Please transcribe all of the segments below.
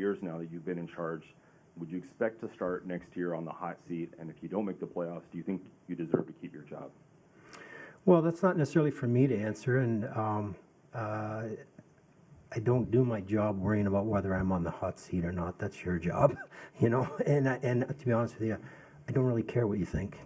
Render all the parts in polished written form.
years now that you've been in charge. Would you expect to start next year on the hot seat? And if you don't make the playoffs, do you think you deserve to keep your job? Well, that's not necessarily for me to answer, and I don't do my job worrying about whether I'm on the hot seat or not. That's your job, you know. And to be honest with you, I don't really care what you think.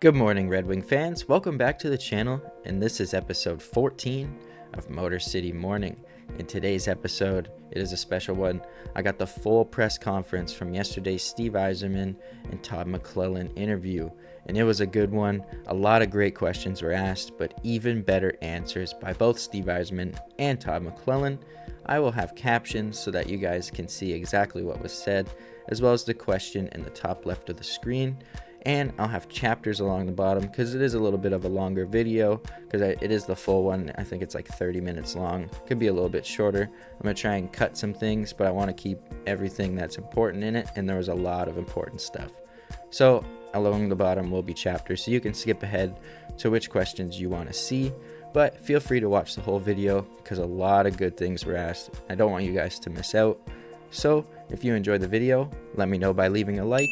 Good morning, Red Wing fans. Welcome back to the channel, and this is episode 14 of Motor City Morning. In today's episode, it is a special one. I got the full press conference from yesterday's Steve Yzerman and Todd McLellan interview, and it was a good one. A lot of great questions were asked, but even better answers by both Steve Yzerman and Todd McLellan. I will have captions so that you guys can see exactly what was said, as well as the question in the top left of the screen. And I'll have chapters along the bottom because it is a little bit of a longer video, because it is the full one. I think it's like 30 minutes long. Could be a little bit shorter. I'm going to try and cut some things, but I want to keep everything that's important in it, and there was a lot of important stuff. So along the bottom will be chapters, so you can skip ahead to which questions you want to see, but feel free to watch the whole video because a lot of good things were asked. I don't want you guys to miss out. So if you enjoyed the video, let me know by leaving a like.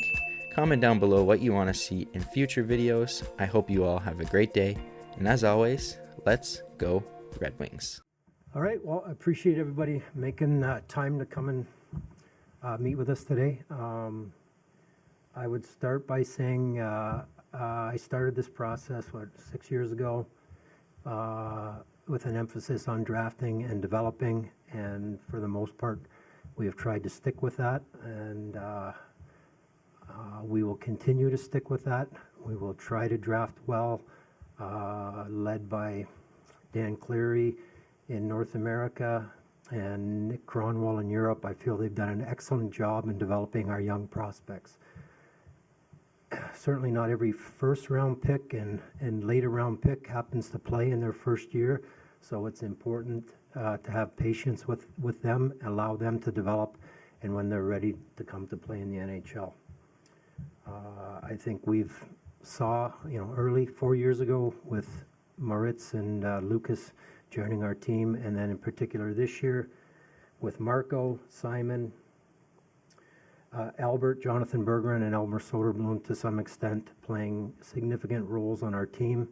Comment down below what you want to see in future videos. I hope you all have a great day. And as always, let's go Red Wings. All right, well, I appreciate everybody making time to come and meet with us today. I would start by saying I started this process, 6 years ago, with an emphasis on drafting and developing. And for the most part, we have tried to stick with that. And we will continue to stick with that. We will try to draft well, led by Dan Cleary in North America and Nick Cronwall in Europe. I feel they've done an excellent job in developing our young prospects. Certainly not every first-round pick and later-round pick happens to play in their first year, so it's important to have patience with them, allow them to develop, and when they're ready to come to play in the NHL. I think we've saw, early 4 years ago with Moritz and Lucas joining our team, and then in particular this year with Marco, Simon, Albert, Jonathan Bergeron, and Elmer Soderblom to some extent playing significant roles on our team.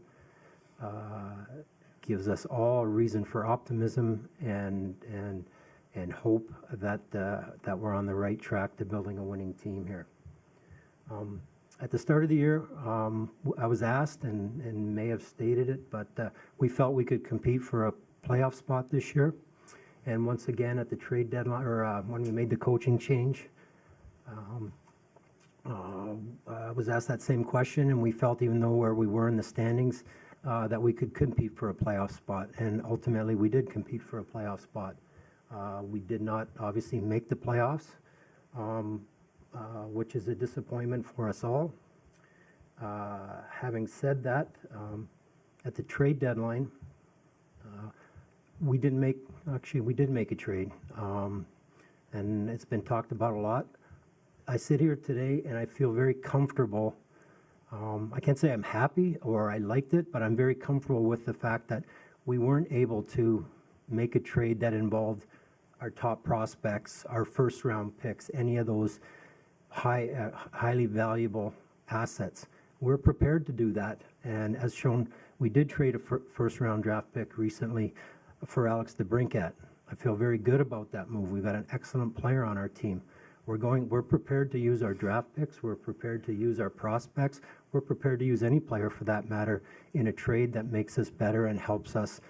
Gives us all a reason for optimism and hope that we're on the right track to building a winning team here. At the start of the year, I was asked and may have stated it, but we felt we could compete for a playoff spot this year. And once again, at the trade deadline, or when we made the coaching change, I was asked that same question, and we felt, even though where we were in the standings, that we could compete for a playoff spot. And ultimately, we did compete for a playoff spot. We did not obviously make the playoffs. Which is a disappointment for us all. Having said that, at the trade deadline, we did make a trade, and it's been talked about a lot. I sit here today and I feel very comfortable. I can't say I'm happy or I liked it, but I'm very comfortable with the fact that we weren't able to make a trade that involved our top prospects, our first-round picks, any of those highly valuable assets. We're prepared to do that, and as shown, we did trade a first-round draft pick recently for Alex DeBrincat. I feel very good about that move. We've got an excellent player on our team. We're prepared to use our draft picks. We're prepared to use our prospects. We're prepared to use any player, for that matter, in a trade that makes us better and helps us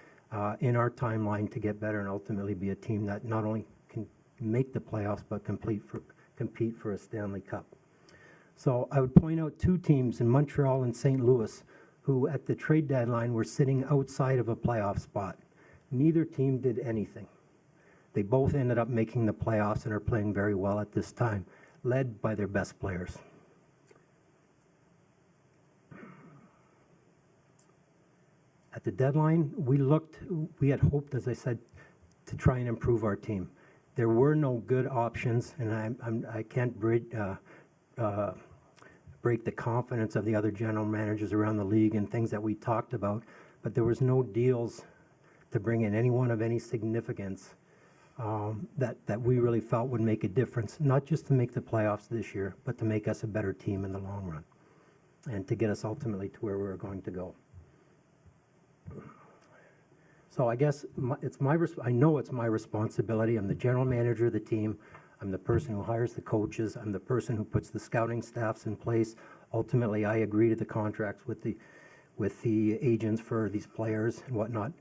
in our timeline to get better and ultimately be a team that not only can make the playoffs but compete for a Stanley Cup. So I would point out two teams in Montreal and St. Louis who at the trade deadline were sitting outside of a playoff spot. Neither team did anything. They both ended up making the playoffs and are playing very well at this time, led by their best players. At the deadline, we had hoped, as I said, to try and improve our team. There were no good options, and I can't break the confidence of the other general managers around the league and things that we talked about, but there was no deals to bring in anyone of any significance that we really felt would make a difference, not just to make the playoffs this year, but to make us a better team in the long run and to get us ultimately to where we're going to go. So I guess I know it's my responsibility. I'm the general manager of the team. I'm the person who hires the coaches. I'm the person who puts the scouting staffs in place. Ultimately, I agree to the contracts with the agents for these players and whatnot.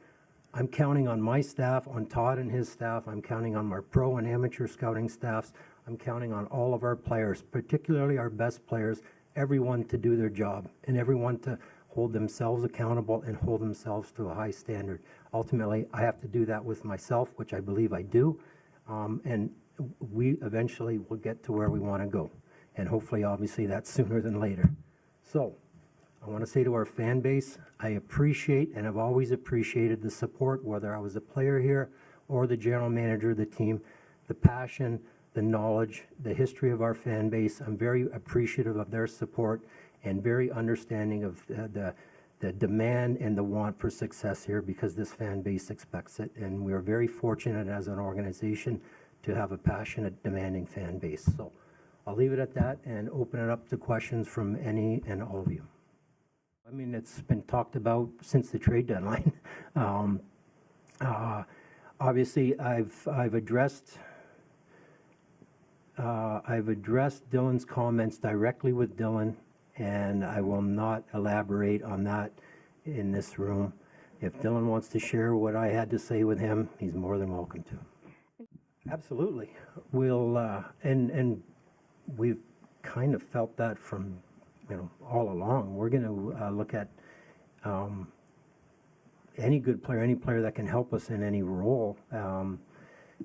I'm counting on my staff, on Todd and his staff. I'm counting on our pro and amateur scouting staffs. I'm counting on all of our players, particularly our best players, everyone to do their job and everyone to hold themselves accountable and hold themselves to a high standard. Ultimately, I have to do that with myself, which I believe I do, and we eventually will get to where we want to go. And hopefully, obviously, that's sooner than later. So I want to say to our fan base, I appreciate and have always appreciated the support, whether I was a player here or the general manager of the team, the passion, the knowledge, the history of our fan base. I'm very appreciative of their support and very understanding of the demand and the want for success here, because this fan base expects it. And we are very fortunate as an organization to have a passionate, demanding fan base. So I'll leave it at that and open it up to questions from any and all of you. I mean, it's been talked about since the trade deadline. Obviously, I've addressed Dylan's comments directly with Dylan, and I will not elaborate on that in this room. If Dylan wants to share what I had to say with him, he's more than welcome to. Absolutely. We'll and we've kind of felt that from all along. We're going to look at any good player, any player that can help us in any role.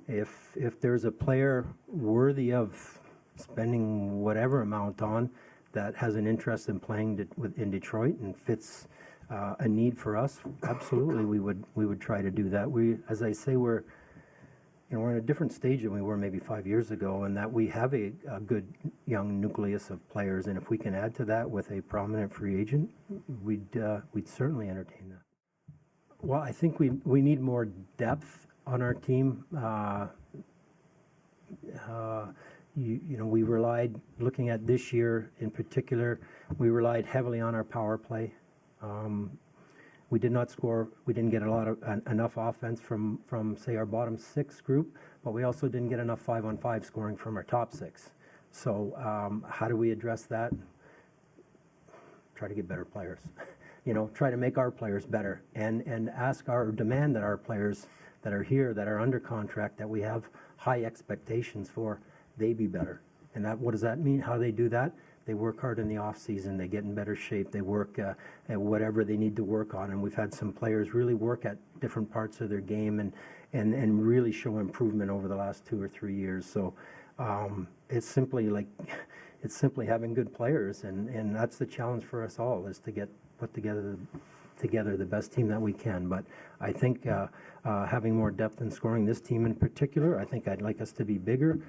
If there's a player worthy of spending whatever amount on that has an interest in playing in Detroit and fits a need for us, absolutely we would try to do that. As I say, we're in a different stage than we were maybe 5 years ago, and that we have a good young nucleus of players, and if we can add to that with a prominent free agent, we'd certainly entertain that. Well, I think we need more depth on our team. We relied, looking at this year in particular, we relied heavily on our power play. We did not score. We didn't get enough offense from say our bottom six group, but we also didn't get enough 5-on-5 scoring from our top six. So how do we address that? Try to get better players. Try to make our players better, and demand that our players that are here, that are under contract, that we have high expectations for, they be better. And what does that mean? How do they do that? They work hard in the off season. They get in better shape. They work at whatever they need to work on. And we've had some players really work at different parts of their game and really show improvement over the last 2 or 3 years. So it's simply having good players, and that's the challenge for us all, is to put together the best team that we can. But I think having more depth in scoring, this team in particular, I think I'd like us to be bigger.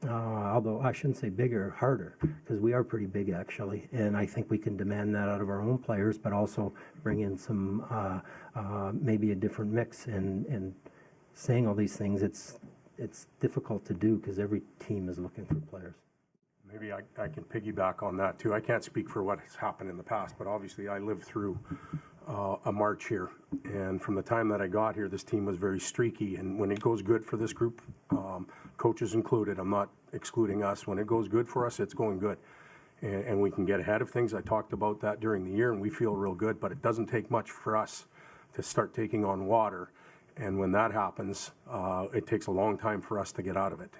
Although I shouldn't say bigger, harder, because we are pretty big actually, and I think we can demand that out of our own players, but also bring in some maybe a different mix. And saying all these things, it's difficult to do because every team is looking for players. Maybe I can piggyback on that too. I can't speak for what has happened in the past, but obviously I lived through a March here, and from the time that I got here, this team was very streaky. And when it goes good for this group, coaches included, I'm not excluding us, when it goes good for us, it's going good, and we can get ahead of things. I talked about that during the year, and we feel real good, but it doesn't take much for us to start taking on water, and when that happens, it takes a long time for us to get out of it.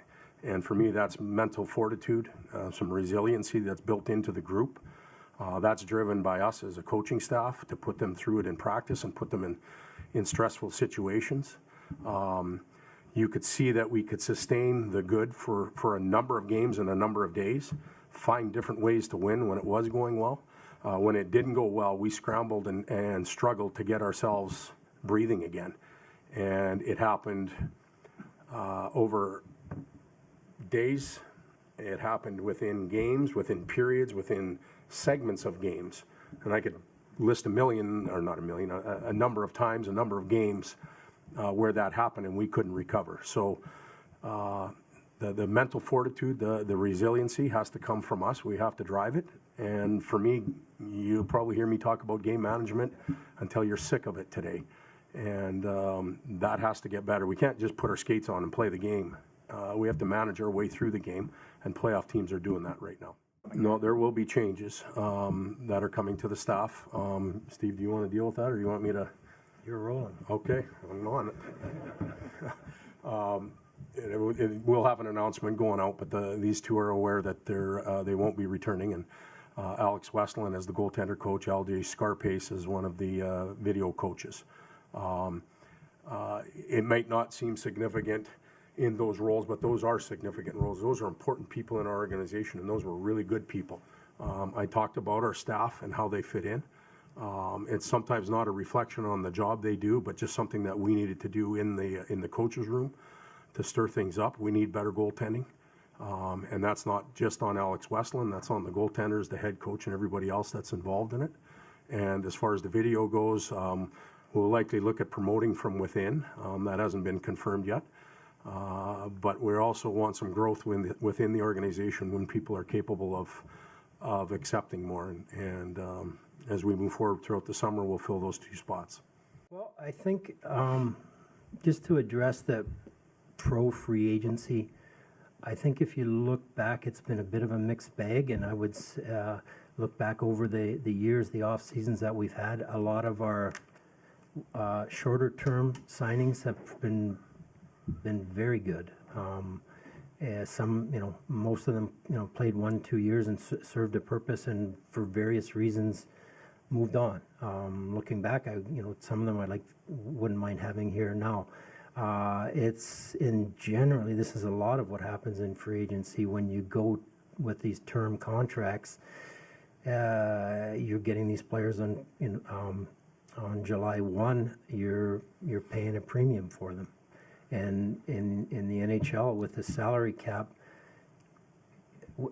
And for me, that's mental fortitude, some resiliency that's built into the group. That's driven by us as a coaching staff to put them through it in practice and put them in stressful situations. You could see that we could sustain the good for a number of games and a number of days, find different ways to win when it was going well. When it didn't go well, we scrambled and struggled to get ourselves breathing again. And it happened over days. It happened within games, within periods, within segments of games. And I could list a million, or not a million, a number of times, a number of games where that happened and we couldn't recover. So the mental fortitude, the resiliency has to come from us. We have to drive it. And for me, you'll probably hear me talk about game management until you're sick of it today. And that has to get better. We can't just put our skates on and play the game. We have to manage our way through the game, and playoff teams are doing that right now. No, there will be changes that are coming to the staff. Steve, do you want to deal with that, or do you want me to? You're rolling. Okay, I'm on it. We'll have an announcement going out, but these two are aware that they won't be returning. And Alex Westland as the goaltender coach, LJ Scarpace as one of the video coaches. It might not seem significant in those roles, but those are significant roles. Those are important people in our organization, and those were really good people. I talked about our staff and how they fit in. It's sometimes not a reflection on the job they do, but just something that we needed to do in the coach's room to stir things up. We need better goaltending, and that's not just on Alex Westland. That's on the goaltenders, the head coach, and everybody else that's involved in it. And as far as the video goes, we'll likely look at promoting from within. That hasn't been confirmed yet. But we also want some growth within the organization when people are capable of accepting more. And as we move forward throughout the summer, we'll fill those two spots. Well, I think just to address the pro free agency, I think if you look back, it's been a bit of a mixed bag, and I would look back over the years, the off seasons that we've had. A lot of our shorter term signings have been very good. Some, most of them, played 1-2 years and served a purpose, and for various reasons moved on. Looking back, some of them I wouldn't mind having here now. It's generally, this is a lot of what happens in free agency when you go with these term contracts. You're getting these players on July 1. You're paying a premium for them. And in the NHL, with the salary cap,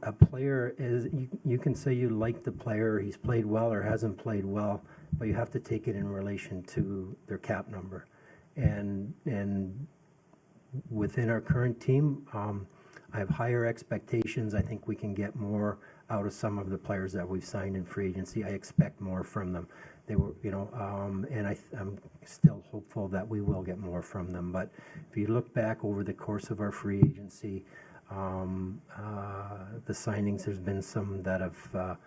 a player is, you can say you like the player, he's played well or hasn't played well, but you have to take it in relation to their cap number. And within our current team, I have higher expectations. I think we can get more out of some of the players that we've signed in free agency. I expect more from them. They were, and I'm still hopeful that we will get more from them. But if you look back over the course of our free agency, the signings, there's been some that have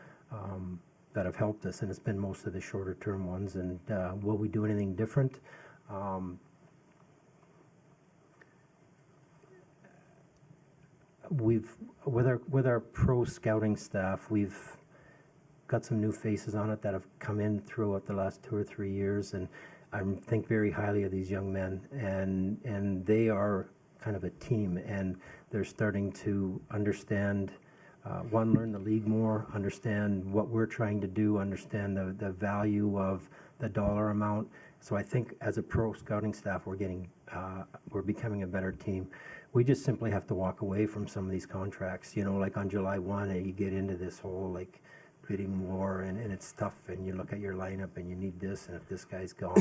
helped us, and it's been most of the shorter term ones. And will we do anything different? With our pro scouting staff, we've got some new faces on it that have come in throughout the last 2 or 3 years, and I think very highly of these young men, and they are kind of a team, and they're starting to understand, learn the league more, understand what we're trying to do, understand the value of the dollar amount. So I think as a pro scouting staff, we're becoming a better team. We just simply have to walk away from some of these contracts. Like on July 1, you get into this whole bidding war, and it's tough, and you look at your lineup and you need this, and if this guy's gone.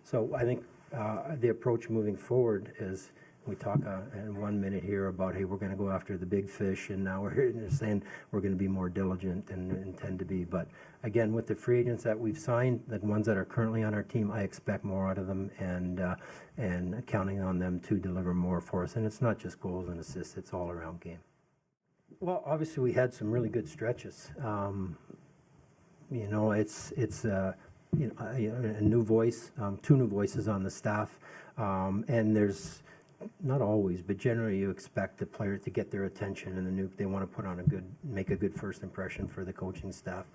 So I think the approach moving forward is, we talk in 1 minute here about, hey, we're going to go after the big fish, and now we're saying we're going to be more diligent and intend to be. But again, with the free agents that we've signed, the ones that are currently on our team, I expect more out of them, and counting on them to deliver more for us. And it's not just goals and assists; it's all around game. Well, obviously we had some really good stretches. It's a new voice, 2 new voices on the staff, and there's not always, but generally you expect the player to get their attention, and they want to put on make a good first impression for the coaching staff.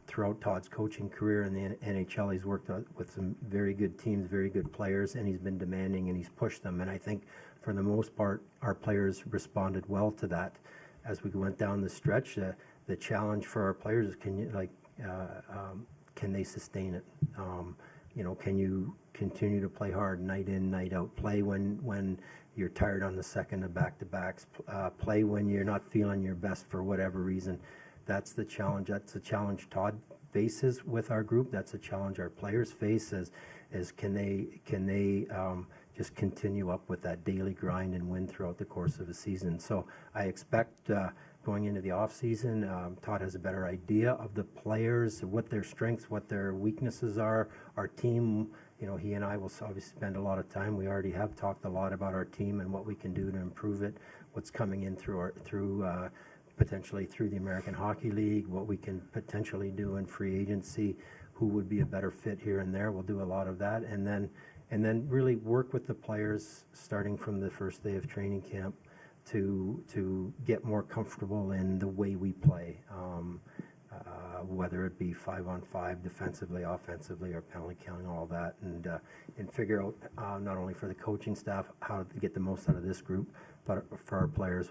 Throughout Todd's coaching career in the NHL, he's worked with some very good teams, very good players, and he's been demanding, and he's pushed them. And I think for the most part, our players responded well to that. As we went down the stretch, the challenge for our players is, can they sustain it? Can you continue to play hard night in, night out? Play when you're tired on the second of back-to-backs. Play when you're not feeling your best for whatever reason. that's the challenge. That's the challenge Todd faces with our group. That's a challenge our players face is can they just continue up with that daily grind and win throughout the course of a season. So I expect going into the off season, Todd has a better idea of the players, what their strengths, what their weaknesses are. Our team, he and I will obviously spend a lot of time. We already have talked a lot about our team and what we can do to improve it, what's coming in potentially through the American Hockey League, what we can potentially do in free agency, who would be a better fit here and there. We'll do a lot of that, and then really work with the players starting from the first day of training camp to get more comfortable in the way we play, whether it be 5-on-5 defensively, offensively, or penalty killing, all that, and figure out not only for the coaching staff how to get the most out of this group, but for our players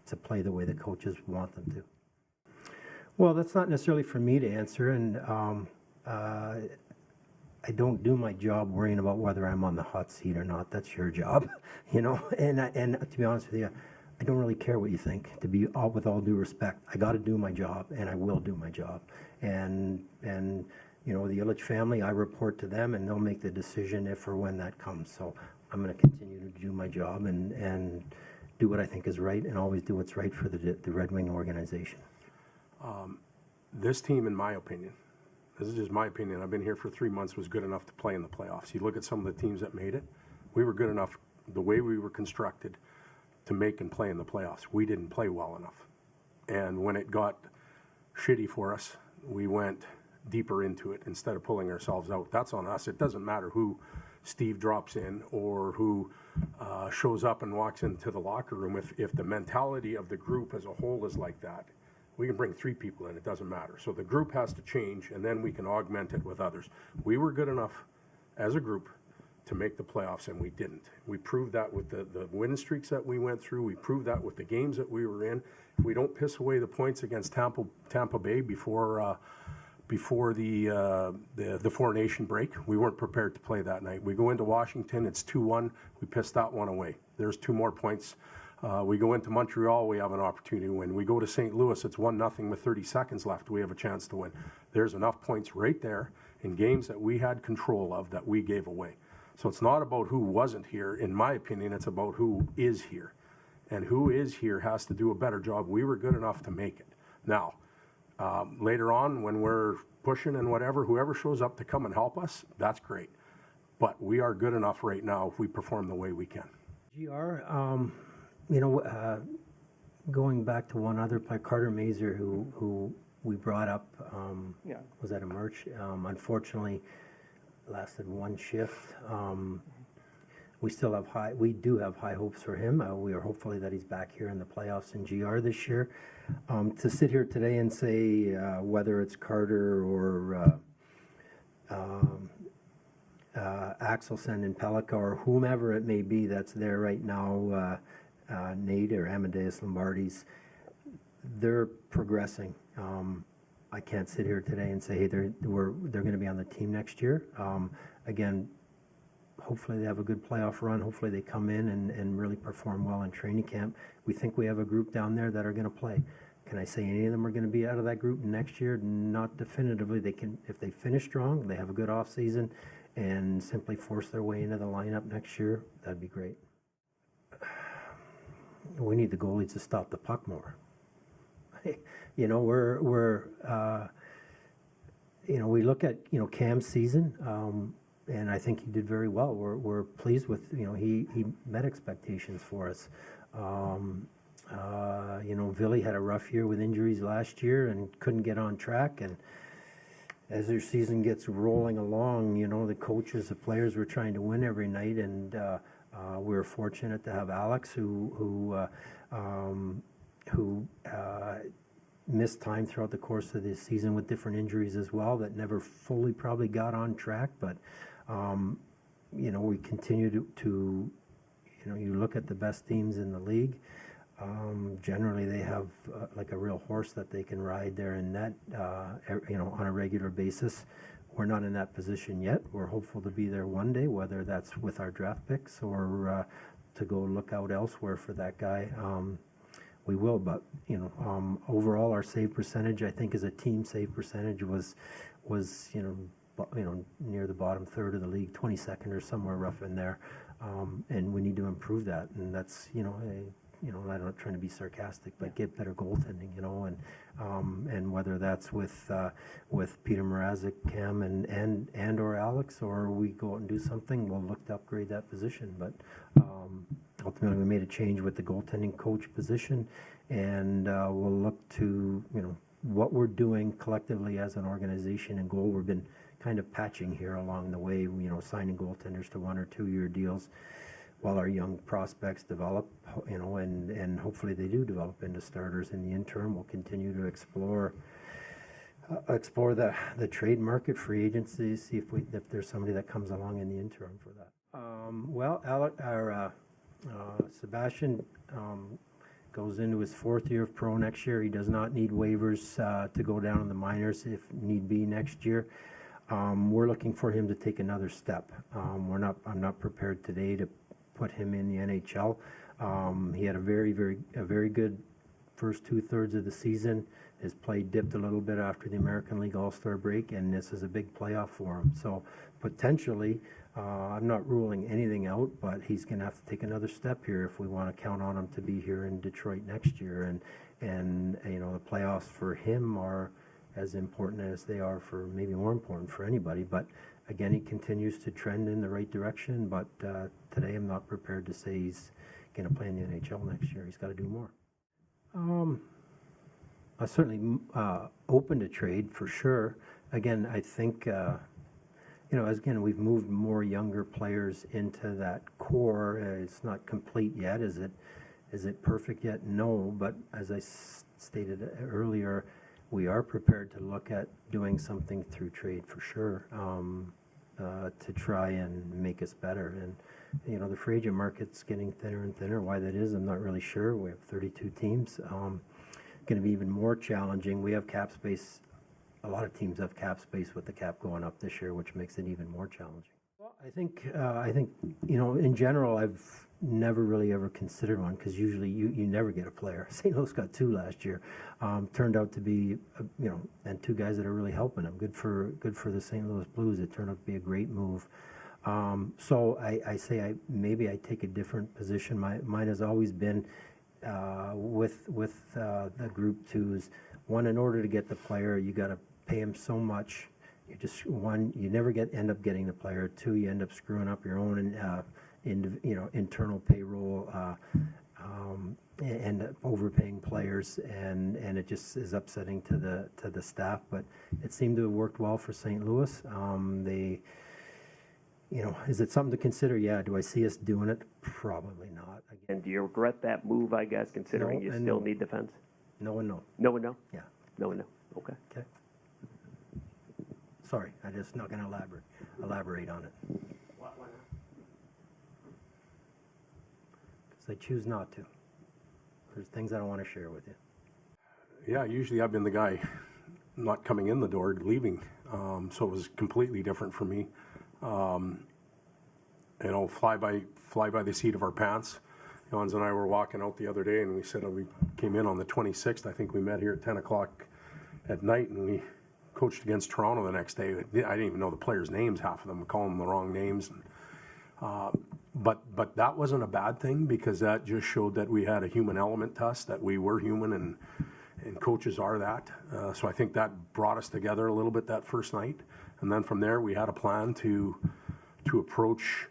to play the way the coaches want them to. Well, that's not necessarily for me to answer, and I don't do my job worrying about whether I'm on the hot seat or not. That's your job, And to be honest with you, I don't really care what you think. With all due respect, I got to do my job, and I will do my job. And the Illich family, I report to them, and they'll make the decision if or when that comes. So I'm going to continue to do my job and do what I think is right, and always do what's right for the Red Wing organization. This team, in my opinion, this is just my opinion, I've been here for 3 months, was good enough to play in the playoffs. You look at some of the teams that made it, we were good enough, the way we were constructed, to make and play in the playoffs. We didn't play well enough. And when it got shitty for us, we went deeper into it instead of pulling ourselves out. That's on us. It doesn't matter who Steve drops in or who shows up and walks into the locker room. If the mentality of the group as a whole is like that, we can bring 3 people in, it doesn't matter. So the group has to change, and then we can augment it with others. We were good enough as a group to make the playoffs, and we didn't. We proved that with the win streaks that we went through. We proved that with the games that we were in. If we don't piss away the points against Tampa Bay before the Four Nation break, we weren't prepared to play that night. We go into Washington, it's 2-1. We pissed that one away. There's 2 more points. We go into Montreal, we have an opportunity to win. We go to St. Louis, it's 1-0 with 30 seconds left. We have a chance to win. There's enough points right there in games that we had control of that we gave away. So it's not about who wasn't here. In my opinion, it's about who is here. And who is here has to do a better job. We were good enough to make it. Now, later on, when we're pushing and whatever, whoever shows up to come and help us, that's great. But we are good enough right now if we perform the way we can. GR, going back to one other player, Carter Mazur, who we brought up, was that in March? Unfortunately, lasted 1 shift. We do have high hopes for him. We are hopefully that he's back here in the playoffs in GR this year. To sit here today and say whether it's Carter or Axelson and Pellica or whomever it may be that's there right now, Nate or Amadeus Lombardi's, they're progressing. I can't sit here today and say, hey, they're going to be on the team next year. Again, hopefully they have a good playoff run. Hopefully they come in and really perform well in training camp. We think we have a group down there that are going to play. Can I say any of them are going to be out of that group next year? Not definitively. They can, if they finish strong, they have a good off season, and simply force their way into the lineup next year. That'd be great. We need the goalies to stop the puck more. We look at Cam's season. And I think he did very well. We're pleased with, he met expectations for us. Villy had a rough year with injuries last year and couldn't get on track. And as their season gets rolling along, the coaches, the players were trying to win every night. And we were fortunate to have Alex, who missed time throughout the course of the season with different injuries as well that never fully probably got on track. But we continue to you look at the best teams in the league, generally they have like a real horse that they can ride there in net, on a regular basis. We're not in that position yet. We're hopeful to be there one day, whether that's with our draft picks or to go look out elsewhere for that guy. we will. But overall, our save percentage, I think, as a team save percentage was near the bottom third of the league, 22nd or somewhere rough in there, and we need to improve that. And that's I'm not trying to be sarcastic, but get better goaltending, and whether that's with Peter Mrazek, Cam, and or Alex, or we go out and do something, we'll look to upgrade that position. But ultimately, we made a change with the goaltending coach position, and we'll look to what we're doing collectively as an organization and goal. We've been kind of patching here along the way, signing goaltenders to 1 or 2 year deals, while our young prospects develop, and hopefully they do develop into starters. In the interim, we'll continue to explore the trade market, free agency, see if there's somebody that comes along in the interim for that. Sebastian goes into his 4th year of pro next year. He does not need waivers to go down in the minors if need be next year. We're looking for him to take another step. I'm not prepared today to put him in the NHL. He had a very good first 2/3 of the season. His play dipped a little bit after the American League All-Star break, and this is a big playoff for him. So potentially, I'm not ruling anything out, but he's going to have to take another step here if we want to count on him to be here in Detroit next year. And the playoffs for him are as important as they are for, maybe more important for anybody. But again, he continues to trend in the right direction, but today I'm not prepared to say he's going to play in the NHL next year. He's got to do more. I'm certainly open to trade for sure. Again, I think, we've moved more younger players into that core. It's not complete yet. Is it perfect yet? No, but as I stated earlier, we are prepared to look at doing something through trade for sure, to try and make us better. And the free agent market's getting thinner and thinner. Why that is, I'm not really sure. We have 32 teams. Going to be even more challenging. We have cap space. A lot of teams have cap space with the cap going up this year, which makes it even more challenging. Well, I think in general, I've never really ever considered one, because usually you never get a player. St. Louis got 2 last year. Turned out to be and 2 guys that are really helping them. Good for the St. Louis Blues. It turned out to be a great move. So I say maybe I take a different position. Mine has always been with the group twos. One, in order to get the player, you got to pay him so much. You never end up getting the player. 2, you end up screwing up your own internal payroll, and overpaying players, and it just is upsetting to the staff. But it seemed to have worked well for St. Louis. Is it something to consider? Yeah. Do I see us doing it? Probably not. And do you regret that move, I guess, considering No, you and still no. need defense? No and no. No and no? Yeah. No and no. Okay. Okay. Sorry, I'm just not going to elaborate on it. Why not? Because I choose not to. There's things I don't want to share with you. Yeah, usually I've been the guy not coming in the door, leaving. So it was completely different for me. Fly by the seat of our pants. Jans and I were walking out the other day, and we said we came in on the 26th. I think we met here at 10 o'clock at night, and we coached against Toronto the next day. I didn't even know the players' names, half of them. We call them the wrong names. But that wasn't a bad thing, because that just showed that we had a human element to us, that we were human, and coaches are that. So I think that brought us together a little bit that first night. And then from there, we had a plan to approach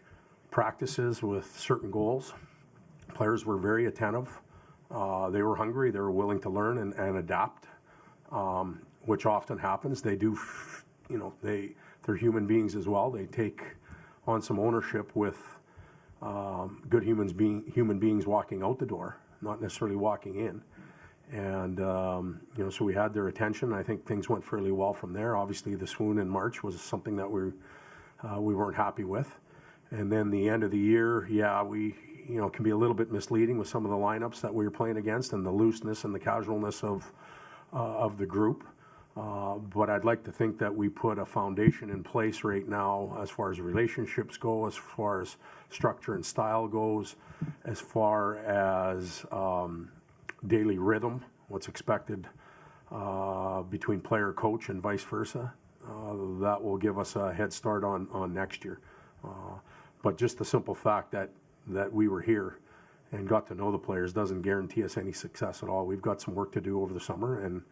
practices with certain goals. Players were very attentive. They were hungry. They were willing to learn and adapt, which often happens. They do, they're human beings as well. They take on some ownership with good human beings walking out the door, not necessarily walking in. And, so we had their attention. I think things went fairly well from there. Obviously, the swoon in March was something that we weren't happy with. And then the end of the year, can be a little bit misleading with some of the lineups that we were playing against, and the looseness and the casualness of the group. But I'd like to think that we put a foundation in place right now as far as relationships go, as far as structure and style goes, as far as daily rhythm, what's expected between player, coach, and vice versa. That will give us a head start on next year. But just the simple fact that we were here and got to know the players doesn't guarantee us any success at all. We've got some work to do over the summer, and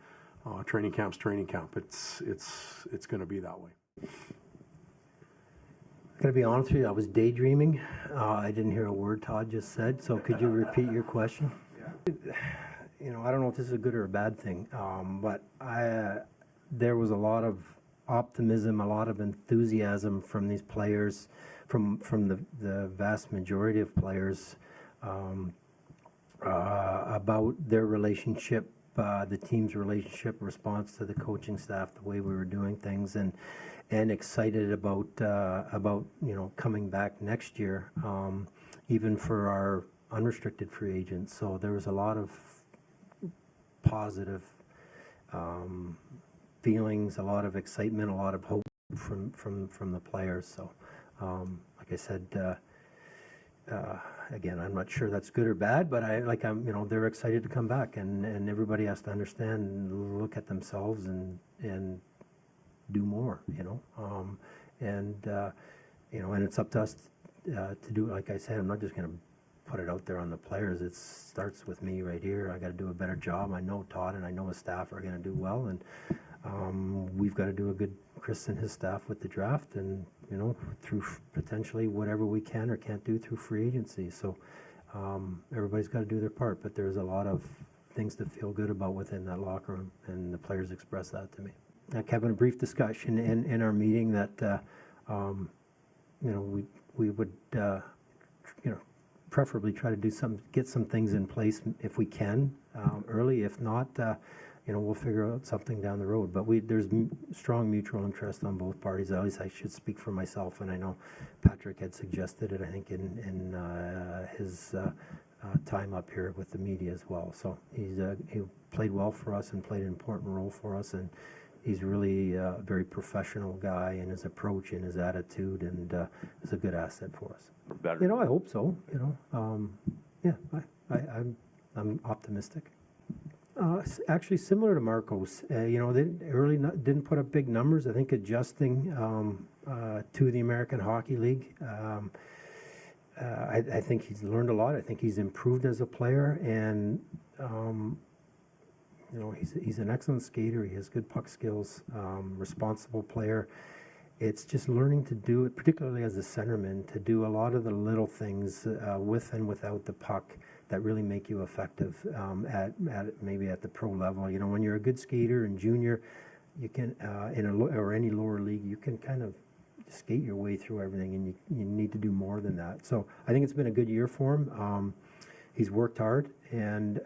training camp's training camp. It's going to be that way. I gotta be honest with you, I was daydreaming. I didn't hear a word Todd just said, so could you repeat your question? You know, I don't know if this is a good or a bad thing, but there was a lot of optimism, a lot of enthusiasm from these players, from the vast majority of players, about their relationship, the team's relationship, response to the coaching staff, the way we were doing things, and excited about you know, coming back next year, even for our unrestricted free agents. So there was a lot of positive feelings, a lot of excitement, a lot of hope from the players. So like I said, again, I'm not sure that's good or bad, but I'm you know, they're excited to come back, and everybody has to understand and look at themselves and do more, you know, you know, and it's up to us to do. Like I said, I'm not just going to put it out there on the players. It starts with me right here. I got to do a better job. I know Todd and I know his staff are going to do well, and we've got to do a good, Chris and his staff, with the draft, and you know, through potentially whatever we can or can't do through free agency. So everybody's got to do their part, but there's a lot of things to feel good about within that locker room, and the players express that to me. Having a brief discussion in our meeting that you know, we would you know, preferably try to get some things in place if we can early. If not, you know, we'll figure out something down the road. But there's strong mutual interest on both parties. At least I should speak for myself, and I know Patrick had suggested it, I think, in his time up here with the media as well. So he played well for us and played an important role for us, and he's really a very professional guy in his approach and his attitude, and is a good asset for us. Better. You know, I hope so. You know, yeah, I'm optimistic. Actually, similar to Marcos, you know, they didn't put up big numbers. I think adjusting to the American Hockey League, I think he's learned a lot. I think he's improved as a player, and you know, he's an excellent skater. He has good puck skills, responsible player. It's just learning to do it, particularly as a centerman, to do a lot of the little things with and without the puck that really make you effective maybe at the pro level. You know, when you're a good skater in junior, you can or any lower league, you can kind of skate your way through everything, and you need to do more than that. So I think it's been a good year for him. He's worked hard, and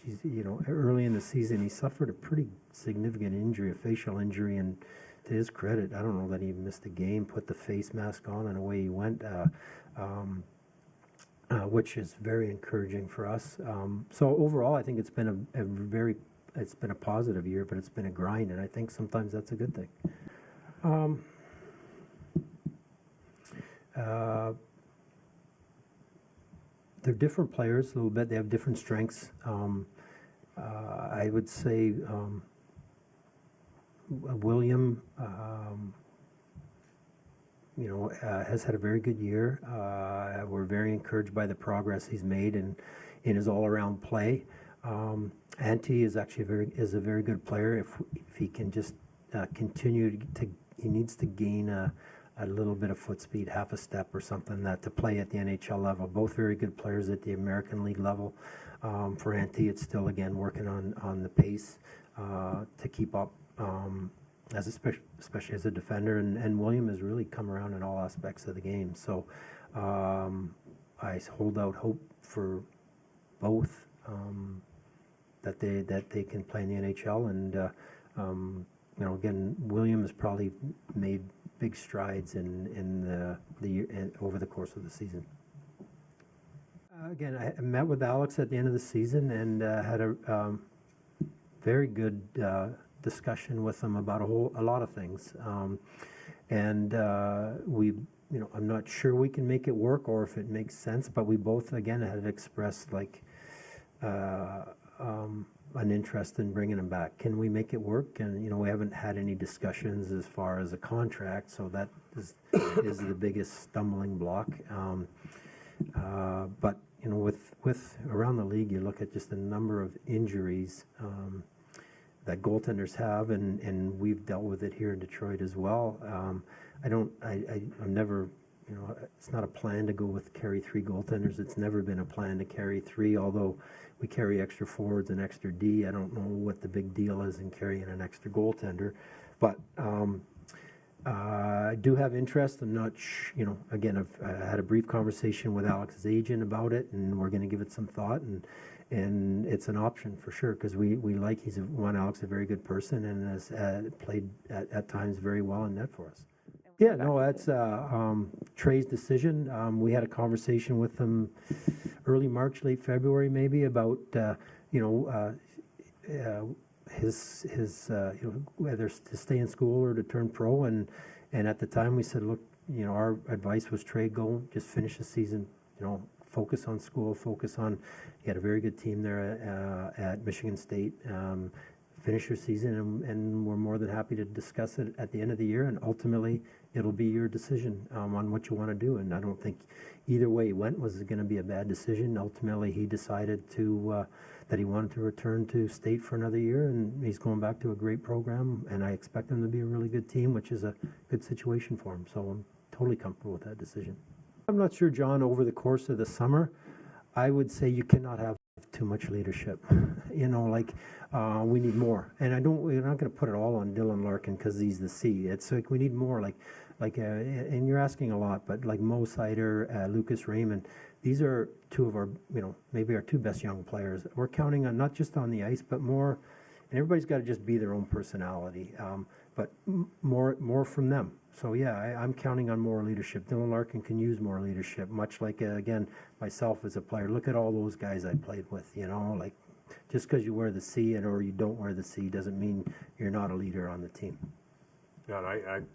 he's, you know, early in the season he suffered a pretty significant injury, a facial injury, and to his credit, I don't know that he missed a game, put the face mask on, and away he went, which is very encouraging for us. So overall, I think it's been it's been a positive year, but it's been a grind, and I think sometimes that's a good thing. They're different players a little bit. They have different strengths. I would say William, you know, has had a very good year. We're very encouraged by the progress he's made in his all-around play. Ante is actually a very good player. If he can just continue he needs to gain a little bit of foot speed, half a step or something, to play at the NHL level. Both very good players at the American League level. For Ante, it's still, again, working on the pace to keep up, especially as a defender. And William has really come around in all aspects of the game. So I hold out hope for both, that they can play in the NHL. And you know, again, William has probably made big strides in the year, over the course of the season. Again, I met with Alex at the end of the season and had a very good discussion with him about a lot of things. You know, I'm not sure we can make it work or if it makes sense, but we both, again, had expressed, like, an interest in bringing him back. Can we make it work? And, we haven't had any discussions as far as a contract, so that is the biggest stumbling block. But, with around the league, you look at just the number of injuries that goaltenders have, and we've dealt with it here in Detroit as well. I'm never, it's not a plan to go with carry 3 goaltenders. It's never been a plan to carry 3, although we carry extra forwards and extra D. I don't know what the big deal is in carrying an extra goaltender, but I do have interest. I'm not, again, I had a brief conversation with Alex's agent about it, and we're going to give it some thought, and it's an option for sure, because we like, Alex, a very good person, and has played at times very well in net for us. Yeah, no, that's Trey's decision. We had a conversation with him early March, late February, maybe, about his whether to stay in school or to turn pro, and at the time we said, look, our advice was, Trey, go just finish the season, focus on school, he had a very good team there at Michigan State. Finish your season, and we're more than happy to discuss it at the end of the year, and ultimately it'll be your decision on what you want to do. And I don't think either way he went was going to be a bad decision. Ultimately, he decided that he wanted to return to state for another year, and he's going back to a great program, and I expect them to be a really good team, which is a good situation for him. So I'm totally comfortable with that decision. I'm not sure, John, over the course of the summer, I would say you cannot have too much leadership. We need more, and we're not going to put it all on Dylan Larkin because he's the C. It's like we need more, and you're asking a lot, but like Mo Sider, Lucas Raymond, these are 2 of our, maybe our 2 best young players. We're counting on not just on the ice, but more, and everybody's got to just be their own personality, but more from them. So yeah, I'm counting on more leadership. Dylan Larkin can use more leadership, much like, again, myself as a player. Look at all those guys I played with, just because you wear the C or you don't wear the C doesn't mean you're not a leader on the team. Yeah, and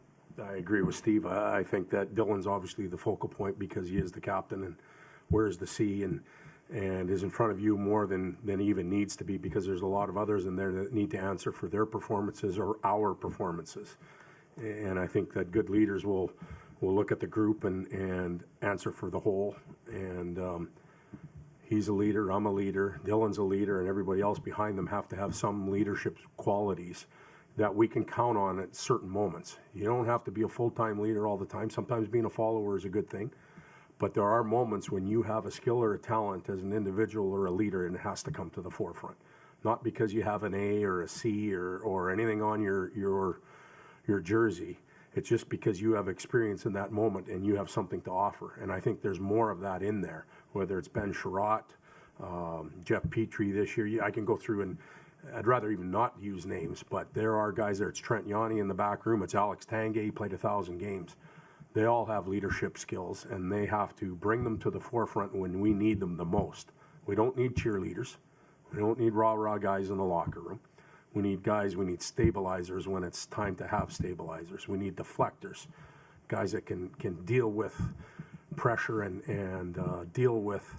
I agree with Steve. I think that Dylan's obviously the focal point because he is the captain and wears the C and is in front of you more than he even needs to be, because there's a lot of others in there that need to answer for their performances or our performances. And I think that good leaders will look at the group and answer for the whole. And he's a leader, I'm a leader, Dylan's a leader, and everybody else behind them have to have some leadership qualities that we can count on at certain moments. You don't have to be a full-time leader all the time. Sometimes being a follower is a good thing. But there are moments when you have a skill or a talent as an individual or a leader, and it has to come to the forefront. Not because you have an A or a C or anything on your jersey. It's just because you have experience in that moment and you have something to offer. And I think there's more of that in there, whether it's Ben Sherratt, Jeff Petrie this year. I can go through, and I'd rather even not use names, but there are guys there. It's Trent Yanni in the back room. It's Alex Tanguay. He played 1,000 games. They all have leadership skills, and they have to bring them to the forefront when we need them the most. We don't need cheerleaders. We don't need rah-rah guys in the locker room. We need stabilizers when it's time to have stabilizers. We need deflectors, guys that can deal with pressure and deal with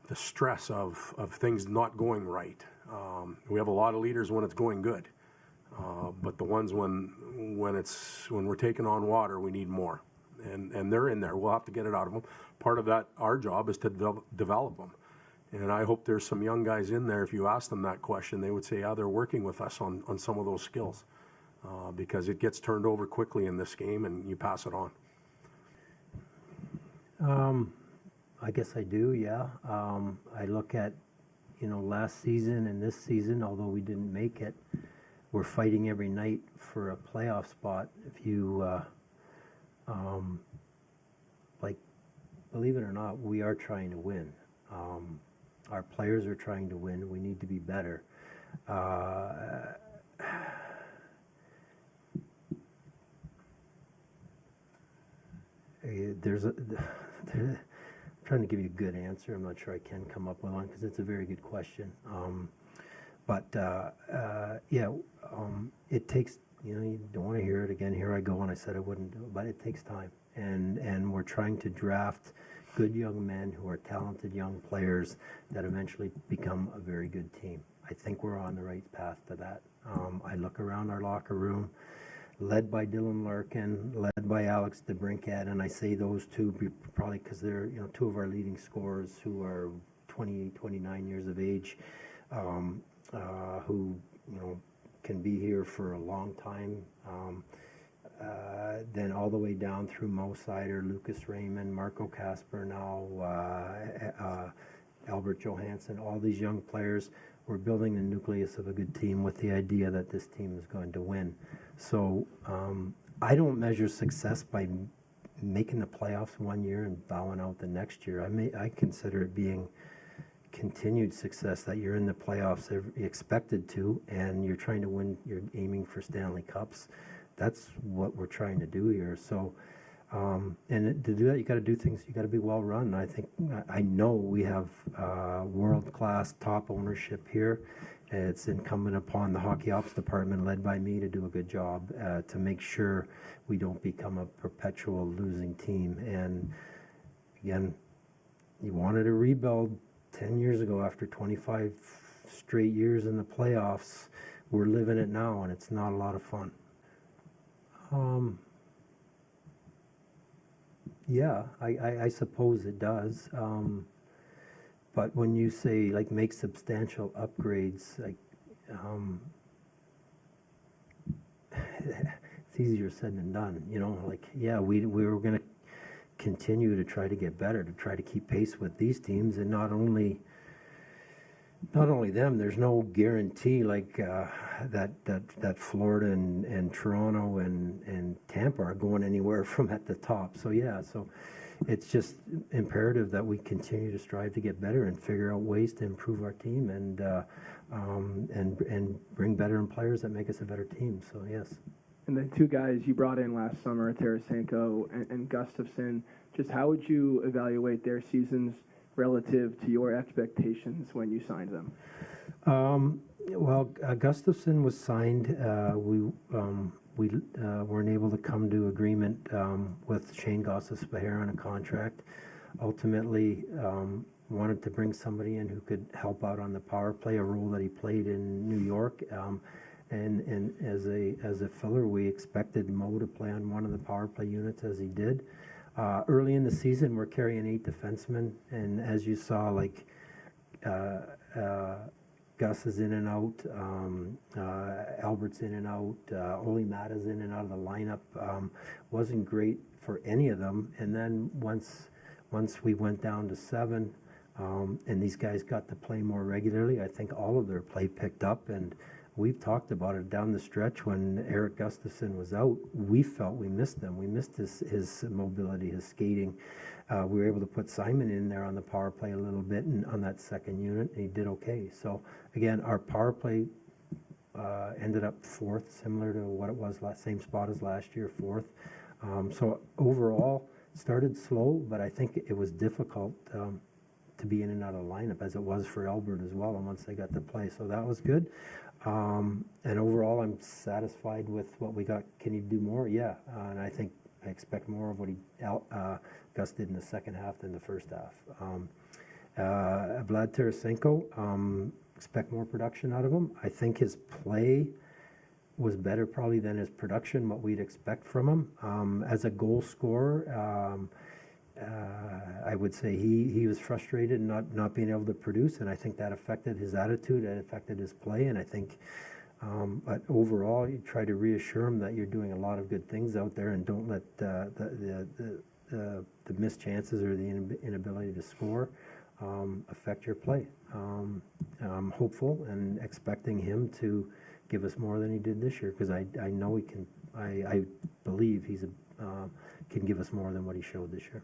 the stress of things not going right. We have a lot of leaders when it's going good, but the ones when we're taking on water, we need more, and they're in there. We'll have to get it out of them. Part of that, our job, is to develop them. And I hope there's some young guys in there, if you ask them that question, they would say, yeah, they're working with us on some of those skills, because it gets turned over quickly in this game and you pass it on. I guess I do, yeah. I look at, last season and this season, although we didn't make it, we're fighting every night for a playoff spot. If you, believe it or not, we are trying to win. Our players are trying to win. We need to be better. I'm trying to give you a good answer. I'm not sure I can come up with one because it's a very good question. It takes, you don't want to hear it again. Here I go, and I said I wouldn't do it, but it takes time. And we're trying to draft good young men who are talented young players that eventually become a very good team. I think we're on the right path to that. I look around our locker room, led by Dylan Larkin, led by Alex DeBrincat, and I say those two probably because they're two of our leading scorers who are 28, 29 years of age, who can be here for a long time. Then all the way down through Mo Sider, Lucas Raymond, Marco Casper now, Albert Johansson, all these young players. We're building the nucleus of a good team with the idea that this team is going to win. So I don't measure success by making the playoffs one year and bowing out the next year. I consider it being continued success, that you're in the playoffs expected to, and you're trying to win, you're aiming for Stanley Cups. That's what we're trying to do here. So, and to do that, you got to do things, you got to be well run. I know we have world-class top ownership here. It's incumbent upon the hockey ops department, led by me, to do a good job to make sure we don't become a perpetual losing team. And again, you wanted to rebuild 10 years ago after 25 straight years in the playoffs. We're living it now, and it's not a lot of fun. Yeah, I suppose it does. But when you say, like, make substantial upgrades, like, it's easier said than done, like, yeah, we were going to continue to try to get better, to try to keep pace with these teams, and not only them. There's no guarantee like that Florida and Toronto and Tampa are going anywhere from at the top. So yeah, so it's just imperative that we continue to strive to get better and figure out ways to improve our team and bring better players that make us a better team. So yes. And the two guys you brought in last summer, Tarasenko and Gustafsson, just how would you evaluate their seasons relative to your expectations when you signed them? Well, Gustafsson was signed. We weren't able to come to agreement with Shane Gossespierre on a contract. Ultimately, wanted to bring somebody in who could help out on the power play, a role that he played in New York. And as a filler, we expected Mo to play on one of the power play units, as he did. Early in the season, we're carrying 8 defensemen, and as you saw, like Gus is in and out, Albert's in and out, Oli Mata's in and out of the lineup. Wasn't great for any of them. And then once we went down to 7, and these guys got to play more regularly, I think all of their play picked up. And we've talked about it down the stretch when Eric Gustafsson was out. We felt we missed them. We missed his mobility, his skating. We were able to put Simon in there on the power play a little bit and on that second unit, and he did okay. So again, our power play ended up 4th, similar to what it was same spot as last year, 4th. So overall, started slow, but I think it was difficult to be in and out of the lineup, as it was for Albert as well, and once they got to play. So that was good. And overall, I'm satisfied with what we got. Can he do more? Yeah, and I think I expect more of what Gus did in the second half than the first half. Vlad Tarasenko, expect more production out of him. I think his play was better probably than his production, what we'd expect from him. As a goal scorer, I would say he was frustrated not being able to produce, and I think that affected his attitude, it affected his play, and I think, but overall, you try to reassure him that you're doing a lot of good things out there, and don't let the missed chances or the inability to score affect your play. I'm hopeful and expecting him to give us more than he did this year, because I know he can. I believe he's can give us more than what he showed this year.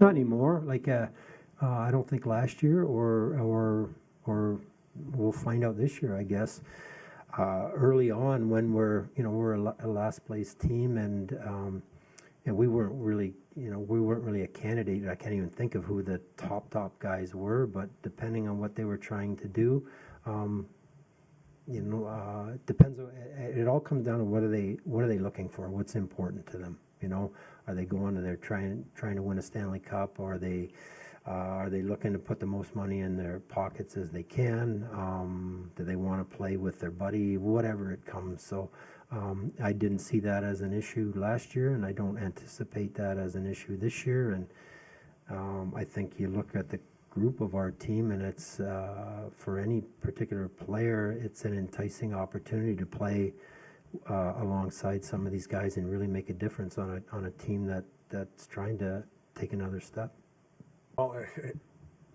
Not anymore. Like I don't think last year, or we'll find out this year, I guess. Early on, when we're a last place team, and we weren't really a candidate. I can't even think of who the top guys were, but depending on what they were trying to do, it depends. It all comes down to what are they looking for, what's important to them. You know, are they going and they're trying to win a Stanley Cup, or are they looking to put the most money in their pockets as they can? Do they want to play with their buddy? Whatever it comes. So I didn't see that as an issue last year, and I don't anticipate that as an issue this year. And I think you look at the group of our team, and it's for any particular player, it's an enticing opportunity to play alongside some of these guys and really make a difference on a team that's trying to take another step. Well,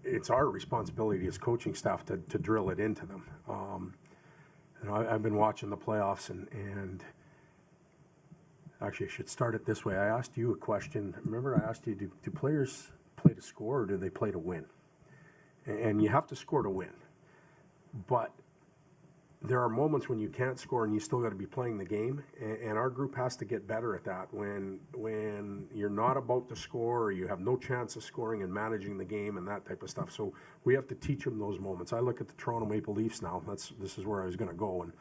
it's our responsibility as coaching staff to drill it into them. You know, I've been watching the playoffs, and actually I should start it this way. I asked you a question. Remember, I asked you, do players play to score, or do they play to win? And you have to score to win. But there are moments when you can't score and you still got to be playing the game, and our group has to get better at that when you're not about to score, or you have no chance of scoring, and managing the game and that type of stuff. So we have to teach them those moments. I look at the Toronto Maple Leafs now. This is where I was going to go, and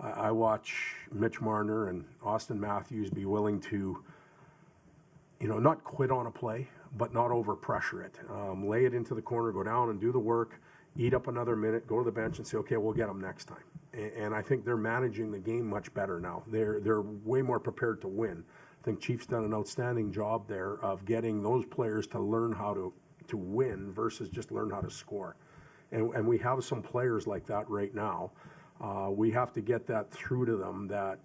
I watch Mitch Marner and Austin Matthews be willing to, you know, not quit on a play, but not over pressure it. Lay it into the corner, go down and do the work, eat up another minute, go to the bench and say, okay, we'll get them next time. And I think they're managing the game much better now. They're way more prepared to win. I think Chief's done an outstanding job there of getting those players to learn how to win versus just learn how to score. And we have some players like that right now. We have to get that through to them that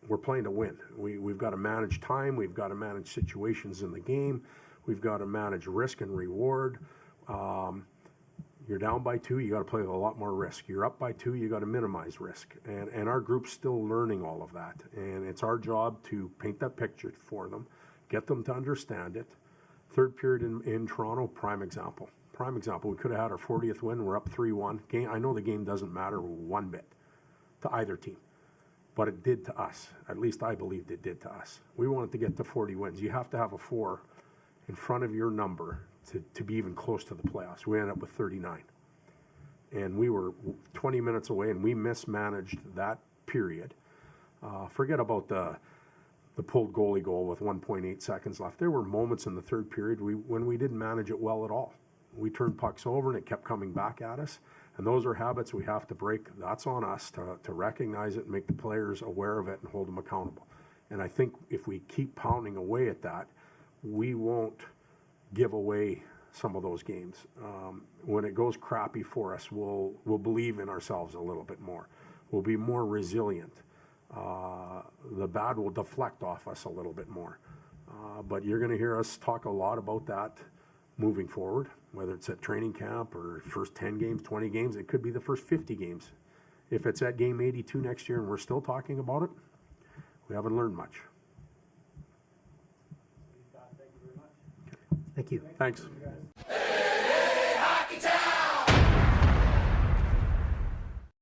we're playing to win. We've got to manage time. We've got to manage situations in the game. We've got to manage risk and reward. You're down by 2, you got to play with a lot more risk. You're up by 2, you got to minimize risk. And our group's still learning all of that. And it's our job to paint that picture for them, get them to understand it. Third period in Toronto, prime example. We could have had our 40th win. We're up 3-1. I know the game doesn't matter one bit to either team, but it did to us. At least I believed it did to us. We wanted to get to 40 wins. You have to have a 4 in front of your number to be even close to the playoffs. We ended up with 39. And we were 20 minutes away, and we mismanaged that period. Forget about the pulled goalie goal with 1.8 seconds left. There were moments in the third period when we didn't manage it well at all. We turned pucks over, and it kept coming back at us. And those are habits we have to break. That's on us to recognize it and make the players aware of it and hold them accountable. And I think if we keep pounding away at that, we won't give away some of those games. When it goes crappy for us, we'll believe in ourselves a little bit more. We'll be more resilient. The bad will deflect off us a little bit more. But you're going to hear us talk a lot about that moving forward, whether it's at training camp or first 10 games, 20 games. It could be the first 50 games. If it's at game 82 next year and we're still talking about it, we haven't learned much. Thank you. Thanks.